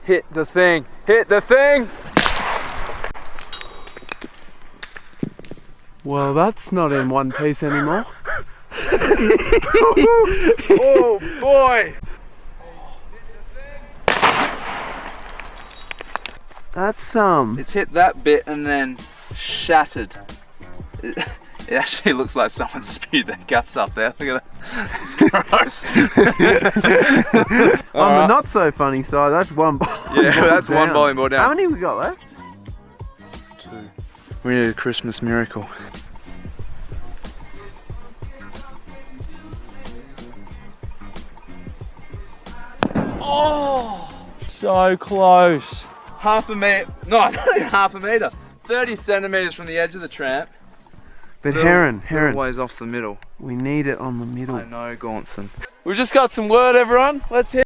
Hit the thing. Hit the thing! Well, that's not in one piece anymore. Oh boy! That's It's hit that bit and then shattered. It actually looks like someone spewed their guts up there. Look at that. It's gross. on the not so funny side, that's one ball. Yeah, that's one bowling ball down. How many we got left? 2. We need a Christmas miracle. Oh, so close. Half a meter, no, not even half a meter. 30 centimeters from the edge of the tramp. But Heron, Little ways off the middle. we need it on the middle. I know, Gaunson. We've just got some word, everyone. Let's hit.